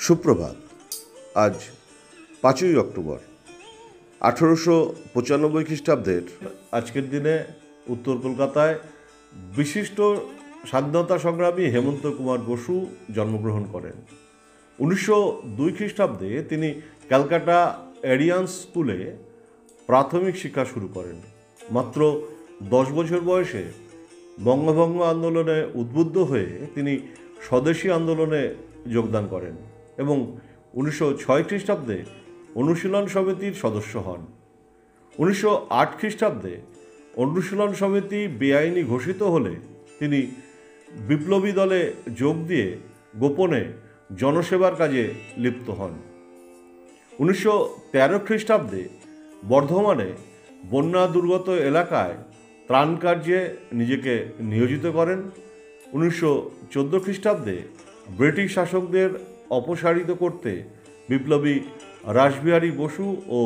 সুপ্রভাত। আজ 5ই অক্টোবর 1895 খ্রিস্টাব্দের আজকের দিনে উত্তর কলকাতায় বিশিষ্ট স্বাধীনতা সংগ্রামী হেমন্ত কুমার বসু জন্মগ্রহণ করেন। 1902 খ্রিস্টাব্দে তিনি ক্যালকাটা এরিয়ান স্কুলে প্রাথমিক শিক্ষা শুরু করেন। মাত্র 10 বছর বয়সে বঙ্গভঙ্গ আন্দোলনে উদ্বুদ্ধ হয়ে তিনি স্বদেশী আন্দোলনে যোগদান করেন এবং 1906 খ্রিস্টাব্দে অনুশীলন সমিতির সদস্য হন। 1908 খ্রিস্টাব্দে অনুশীলন সমিতি বেআইনি ঘোষিত হলে তিনি বিপ্লবী দলে যোগ দিয়ে গোপনে জনসেবার কাজে লিপ্ত হন। 1913 খ্রিস্টাব্দে বর্ধমানে বন্যা দুর্গত এলাকায় ত্রাণ কার্যে নিজেকে নিয়োজিত করেন। 1914 খ্রিস্টাব্দে ব্রিটিশ শাসকদের অপসারিত করতে বিপ্লবী রাসবিহারী বসু ও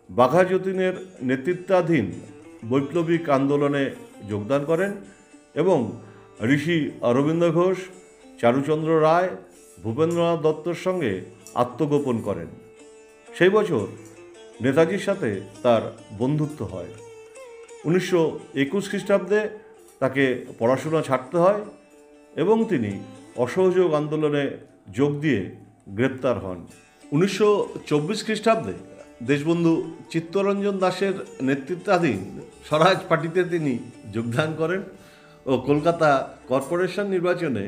বাঘা যতীনের নেতৃত্বাধীন বৈপ্লবিক আন্দোলনে যোগদান করেন এবং ঋষি অরবিন্দ ঘোষ, চারুচন্দ্র রায়, ভূপেন্দ্রনাথ দত্তর সঙ্গে আত্মগোপন করেন। সেই বছর নেতাজির সাথে তার বন্ধুত্ব হয়। 1921 খ্রিস্টাব্দে তাকে পড়াশোনা ছাড়তে হয় এবং তিনি অসহযোগ আন্দোলনে যোগ দিয়ে গ্রেপ্তার হন। 1924 খ্রিস্টাব্দে দেশবন্ধু চিত্তরঞ্জন দাসের নেতৃত্বাধীন স্বরাজ পার্টিতে তিনি যোগদান করেন ও কলকাতা কর্পোরেশন নির্বাচনে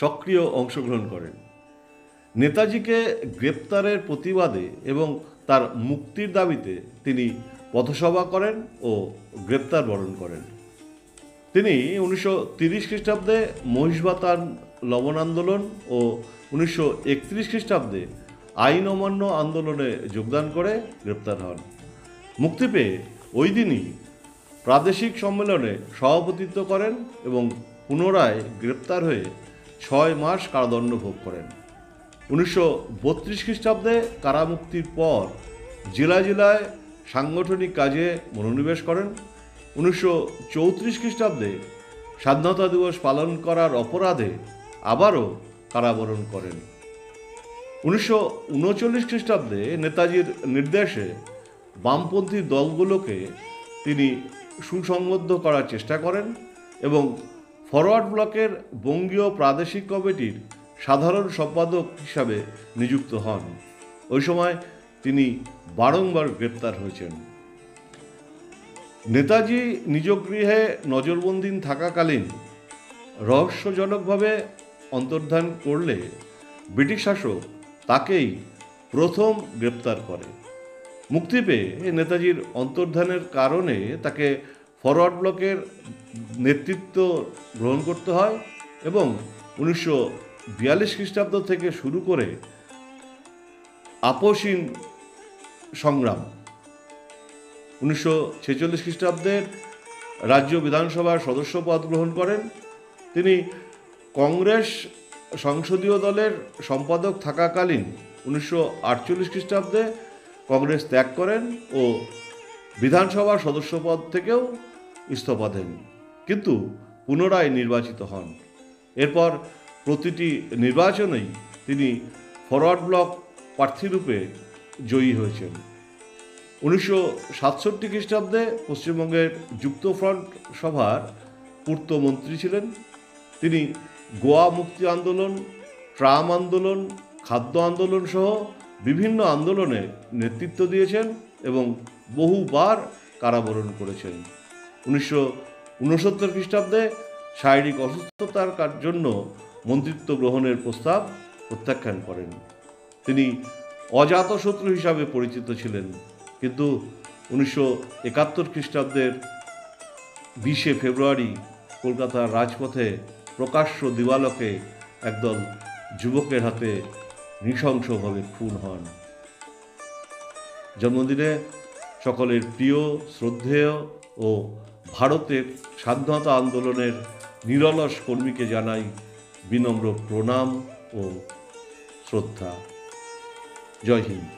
সক্রিয় অংশগ্রহণ করেন। নেতাজিকে গ্রেপ্তারের প্রতিবাদে এবং তার মুক্তির দাবিতে তিনি পথসভা করেন ও গ্রেপ্তার বরণ করেন। তিনি 1930 খ্রিস্টাব্দে মহিষবাতান লবণ আন্দোলন ও 1931 খ্রিস্টাব্দে আইন অমান্য আন্দোলনে যোগদান করে গ্রেপ্তার হন। মুক্তি পেয়ে ওই দিনই প্রাদেশিক সম্মেলনে সভাপতিত্ব করেন এবং পুনরায় গ্রেপ্তার হয়ে 6 মাস কারাদণ্ড ভোগ করেন। 1932 খ্রিস্টাব্দে কারামুক্তির পর জেলায় জেলায় সাংগঠনিক কাজে মনোনিবেশ করেন। 1934 খ্রিস্টাব্দে স্বাধীনতা দিবস পালন করার অপরাধে আবারও কারাবরণ করেন। 1939 খ্রিস্টাব্দে নেতাজির নির্দেশে বামপন্থী দলগুলোকে তিনি সুসংবদ্ধ করার চেষ্টা করেন এবং ফরওয়ার্ড ব্লকের বঙ্গীয় প্রাদেশিক কমিটির সাধারণ সম্পাদক হিসাবে নিযুক্ত হন। ওই সময় তিনি বারংবার গ্রেপ্তার হয়েছেন। নেতাজি নিজ গৃহে নজরবন্দি থাকাকালীন রহস্যজনকভাবে অন্তর্ধান করলে ব্রিটিশ শাসক তাকেই প্রথম গ্রেপ্তার করে। মুক্তি পেয়ে নেতাজির অন্তর্ধানের কারণে তাকে ফরওয়ার্ড ব্লকের নেতৃত্ব গ্রহণ করতে হয় এবং 1942 খ্রিস্টাব্দ থেকে শুরু করে আপোষহীন সংগ্রাম। 1946 খ্রিস্টাব্দের রাজ্য বিধানসভার সদস্য পদ গ্রহণ করেন। তিনি কংগ্রেস সংসদীয় দলের সম্পাদক থাকাকালীন 1948 খ্রিস্টাব্দে কংগ্রেস ত্যাগ করেন ও বিধানসভার সদস্য পদ থেকেও ইস্তফা দেন, কিন্তু পুনরায় নির্বাচিত হন। এরপর প্রতিটি নির্বাচনেই তিনি ফরওয়ার্ড ব্লক প্রার্থীরূপে জয়ী হয়েছেন। 1967 খ্রিস্টাব্দে পশ্চিমবঙ্গের যুক্তফ্রন্ট সভার পূর্তমন্ত্রী ছিলেন। তিনি গোয়া মুক্তি আন্দোলন, ট্রাম আন্দোলন, খাদ্য আন্দোলন সহ বিভিন্ন আন্দোলনে নেতৃত্ব দিয়েছেন এবং বহুবার কারাবরণ করেছেন। 1969 খ্রিস্টাব্দে শারীরিক অসুস্থতার জন্য মন্ত্রিত্ব গ্রহণের প্রস্তাব প্রত্যাখ্যান করেন। তিনি অজাতশত্রু হিসাবে পরিচিত ছিলেন, কিন্তু 1971 খ্রিস্টাব্দের 20 ফেব্রুয়ারি কলকাতার রাজপথে প্রকাশ্য দিবালোকে একদল যুবকের হাতে নৃশংসভাবে খুন হন। জন্মদিনে সকলের প্রিয়, শ্রদ্ধেয় ও ভারতের স্বাধীনতা আন্দোলনের নিরলস কর্মীকে জানাই বিনম্র প্রণাম ও শ্রদ্ধা। জয় হিন্দ।